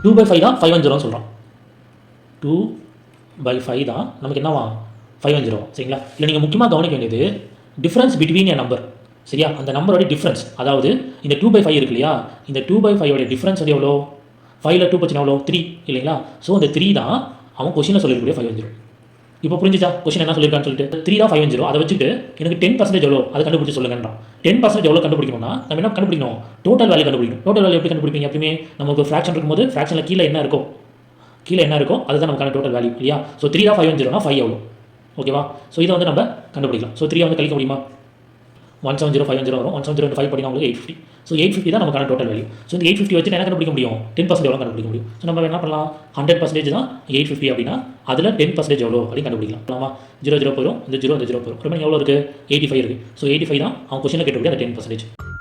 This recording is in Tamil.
2/5 தான் 510 சொல்கிறோம். 2/5 தான் நமக்கு என்னவா 510 சரிங்களா. இல்லை நீங்கள் முக்கியமாக கவனிக்க வேண்டியது டிஃப்ரென்ஸ் பிட்வீன் எ நம்பர் சரியா. அந்த நம்பரோட டிஃப்ரென்ஸ் அதாவது இந்த 2/5 இருக்கு இல்லையா, இந்த 2/5 டிஃப்ரென்ஸ் வந்து எவ்வளோ, 5ல் 2 போச்சுன்னா எவ்வளோ 3 இல்லைங்களா. ஸோ அந்த 3 தான் அவன் கொஷினில் சொல்லியிருக்கக்கூடிய 510. இப்போ புரிஞ்சுச்சா கொஷின் என்ன சொல்லியிருக்கான்னு சொல்லிட்டு 3 தான் 510. அதை வச்சுட்டு எனக்கு 10% எவ்வளோ அதை கண்டுபிடிச்சி சொல்லுங்கன்றான். 10% எவ்வளோ கண்டுபிடிக்கணும்னா நம்ம என்ன கண்டுபிடிக்கணும், டோட்டல் வேல்யூ கண்டுபிடிக்கணும். டோட்டல் வேல்யூ எப்படி கண்டுபிடிப்பீங்க, எப்பவுமே நமக்கு ஃப்ராக்ஷன் இருக்கும்போது ஃப்ராக்ஷனில் கீழே என்ன இருக்கோ அதுதான் நமக்கான டோட்டல் வேல்யூ இல்லையா. ஸோ 3 தான் 510னா 5 எவ்வளோ ஓகேவா. ஸோ இதை வந்து நம்ம கண்டுபிடிக்கலாம். ஸோ 3 வந்து கழிக்க முடியுமா, 170 510 வரும். 170 5 பண்ணினா உங்களுக்கு 850. ஸோ 850 தான் நமக்கான டோட்டல் வேல்யூ. ஸோ இந்த 850 வச்சு என்ன கண்டுபிடிக்க முடியும், 10% எவ்வளோ கண்டுபிடிக்க முடியும். ஸோ நம்ம என்ன பண்ணலாம், 100% தான் 850 அப்படின்னா அதில் 10% எவ்வளோ அப்படின்னு கண்டுபிடிக்கலாம். 0 0 போயிடும், இந்த 0 போயிடும். அப்புறமே எவ்வளோ இருக்குது 85 இருக்குது. ஸோ 85 தான் அவன் கொஸ்டினில் கேட்டக்கூடிய அந்த 10%.